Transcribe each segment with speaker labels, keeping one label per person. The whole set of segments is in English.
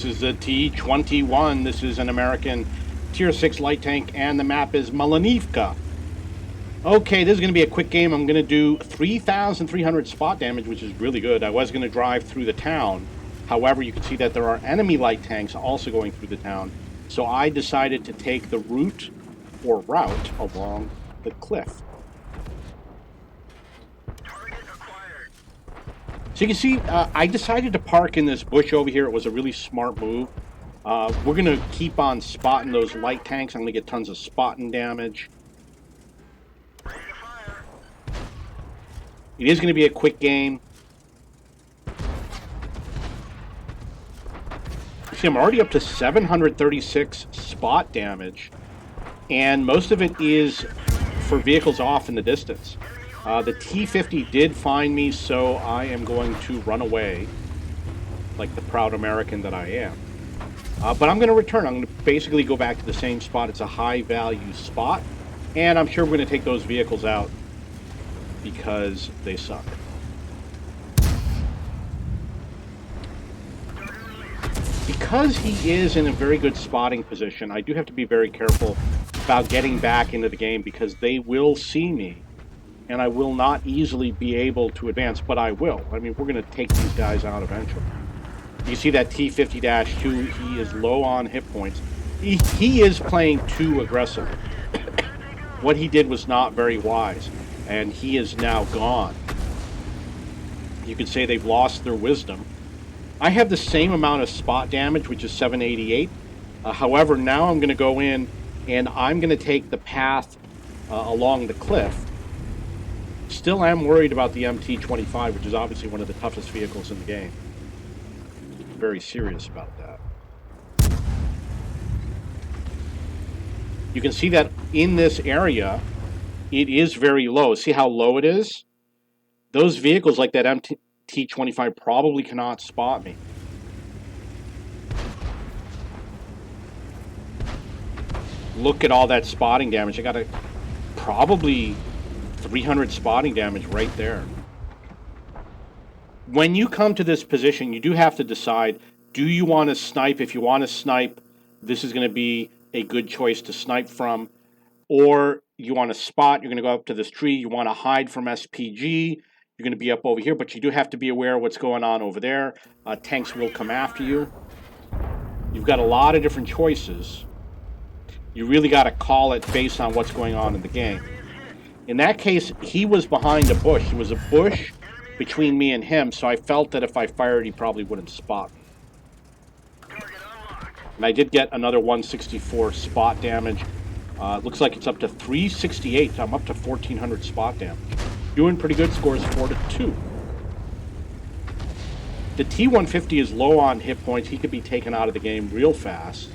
Speaker 1: This is a T21. This is an American Tier 6 light tank, and the map is Malinovka. Okay, this is going to be a quick game. I'm going to do 3,300 spot damage, which is really good. I was going to drive through the town. However, you can see that there are enemy light tanks also going through the town. So I decided to take the route along the cliff. So you can see, I decided to park in this bush over here. It was a really smart move. We're going to keep on spotting those light tanks. I'm going to get tons of spotting damage. It is going to be a quick game. You see, I'm already up to 736 spot damage. And most of it is for vehicles off in the distance. The T50 did find me, so I am going to run away like the proud American that I am. But I'm going to return. I'm going to basically go back to the same spot. It's a high-value spot, and I'm sure we're going to take those vehicles out because they suck. Because he is in a very good spotting position, I do have to be very careful about getting back into the game because they will see me. And I will not easily be able to advance, but I will. I mean, we're going to take these guys out eventually. You see that T50-2, he is low on hit points. He is playing too aggressively. What he did was not very wise, and he is now gone. You could say they've lost their wisdom. I have the same amount of spot damage, which is 788. However, now I'm going to go in, and I'm going to take the path along the cliff. Still am worried about the MT-25, which is obviously one of the toughest vehicles in the game. Very serious about that. You can see that in this area, it is very low. See how low it is? Those vehicles like that MT-25 probably cannot spot me. Look at all that spotting damage. I got probably 300 spotting damage right there. When you come to this position, you do have to decide, do you want to snipe? If you want to snipe, this is going to be a good choice to snipe from. Or you want to spot, you're going to go up to this tree, you want to hide from SPG, you're going to be up over here, but you do have to be aware of what's going on over there. Tanks will come after you. You've got a lot of different choices. You really got to call it based on what's going on in the game. In that case, he was behind a bush. There was a bush between me and him, so I felt that if I fired, he probably wouldn't spot me. And I did get another 164 spot damage. Looks like it's up to 368. I'm up to 1,400 spot damage. Doing pretty good. Scores 4-2. The T150 is low on hit points. He could be taken out of the game real fast.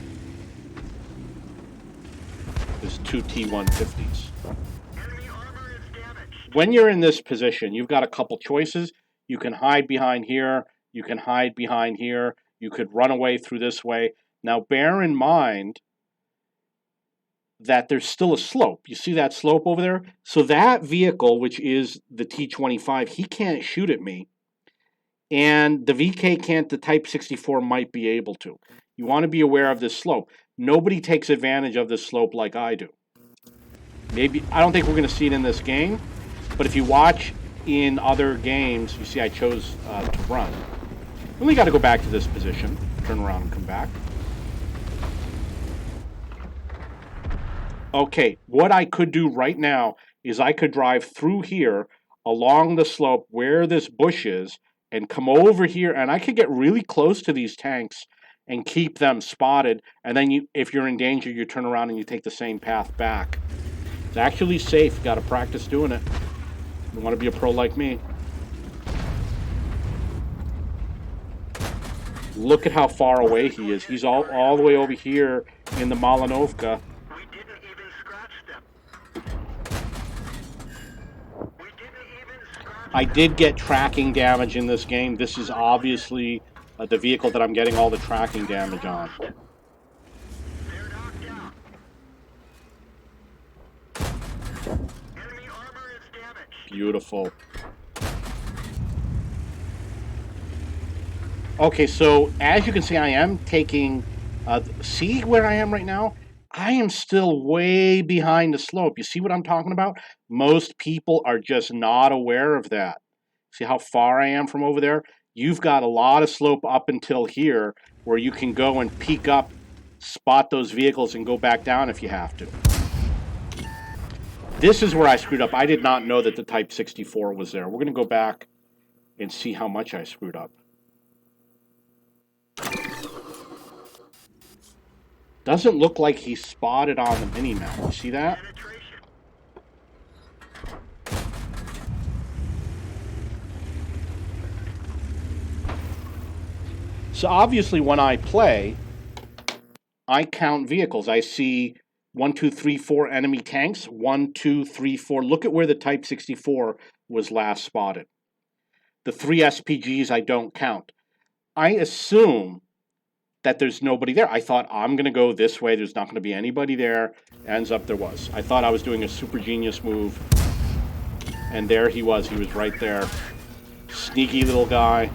Speaker 1: There's two T150s. When you're in this position, you've got a couple choices. You can hide behind here. You can hide behind here. You could run away through this way. Now, bear in mind that there's still a slope. You see that slope over there? So that vehicle, which is the T25, he can't shoot at me. And the VK can't, the Type 64 might be able to. You want to be aware of this slope. Nobody takes advantage of this slope like I do. Maybe, I don't think we're going to see it in this game. But if you watch in other games, you see I chose to run. Only got to go back to this position, turn around and come back. Okay, what I could do right now is I could drive through here along the slope where this bush is and come over here, and I could get really close to these tanks and keep them spotted. And then if you're in danger, you turn around and you take the same path back. It's actually safe. Got to practice doing it. You want to be a pro like me. Look at how far away he is. He's all the way over here in the Malinovka.
Speaker 2: We didn't even scratch them.
Speaker 1: I did get tracking damage in this game. This is obviously the vehicle that I'm getting all the tracking damage on.
Speaker 2: They're knocked out. Enemy armor is damaged.
Speaker 1: Beautiful. Okay, so as you can see, I am taking. See where I am right now? I am still way behind the slope. You see what I'm talking about? Most people are just not aware of that. See how far I am from over there? You've got a lot of slope up until here where you can go and peek up, spot those vehicles, and go back down if you have to. This is where I screwed up. I did not know that the Type 64 was there. We're going to go back and see how much I screwed up. Doesn't look like he's spotted on the mini-map. You see that?
Speaker 2: Penetration.
Speaker 1: So obviously when I play, I count vehicles. I see 1, 2, 3, 4 enemy tanks. 1, 2, 3, 4. Look at where the Type 64 was last spotted. The 3 SPGs I don't count. I assume that there's nobody there. I thought I'm going to go this way. There's not going to be anybody there. Ends up there was. I thought I was doing a super genius move. And there he was. He was right there. Sneaky little guy.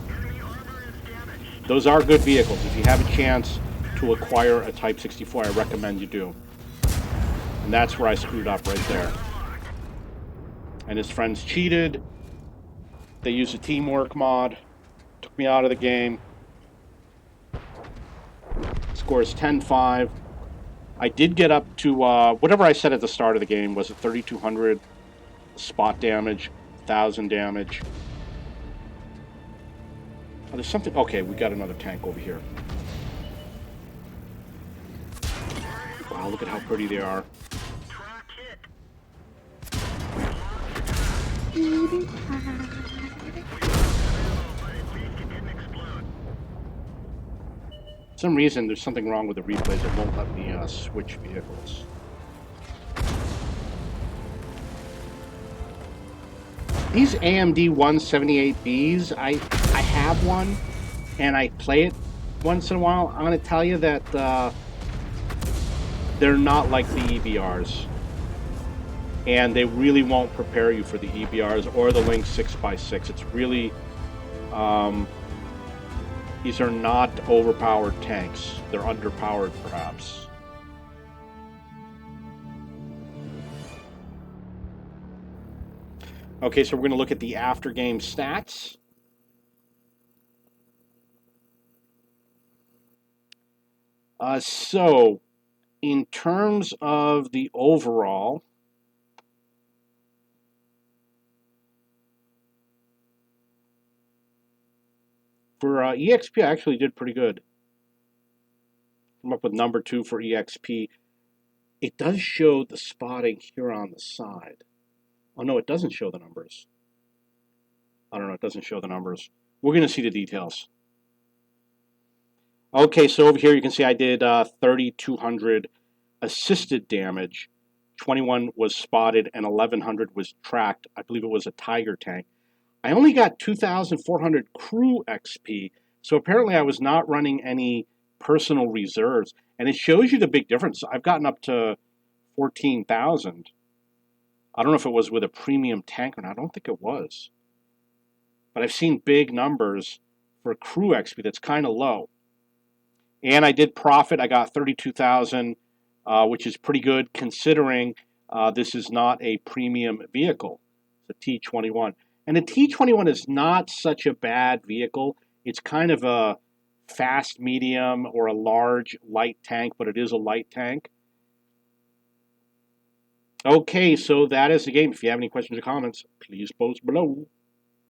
Speaker 2: Enemy armor is damaged.
Speaker 1: Those are good vehicles. If you have a chance to acquire a Type 64, I recommend you do. And that's where I screwed up right there. And his friends cheated. They used a teamwork mod. Took me out of the game. Scores 10-5. I did get up to whatever I said at the start of the game. Was it 3,200 spot damage, 1,000 damage? Oh, there's something. Okay, we got another tank over here. Wow, look at how pretty they are.
Speaker 2: Track hit. But at least it didn't explode.
Speaker 1: For some reason, there's something wrong with the replays. It won't let me switch vehicles. These AMD 178Bs, I have one, and I play it once in a while. I'm going to tell you that they're not like the EBRs. And they really won't prepare you for the EBRs or the Lynx 6x6. It's really... these are not overpowered tanks. They're underpowered, perhaps. Okay, so we're going to look at the after-game stats. So, in terms of the overall, for EXP, I actually did pretty good. I'm up with number 2 for EXP. It does show the spotting here on the side. Oh, no, it doesn't show the numbers. I don't know, it doesn't show the numbers. We're going to see the details. Okay, so over here you can see I did 3,200 assisted damage. 21 was spotted and 1,100 was tracked. I believe it was a Tiger tank. I only got 2,400 crew XP, so apparently I was not running any personal reserves. And it shows you the big difference. I've gotten up to 14,000. I don't know if it was with a premium tank or not. I don't think it was. But I've seen big numbers for crew XP that's kind of low. And I did profit. I got 32,000, which is pretty good considering this is not a premium vehicle. It's a T21. And the T21 is not such a bad vehicle. It's kind of a fast medium or a large light tank, but it is a light tank. Okay, so that is the game. If you have any questions or comments, please post below.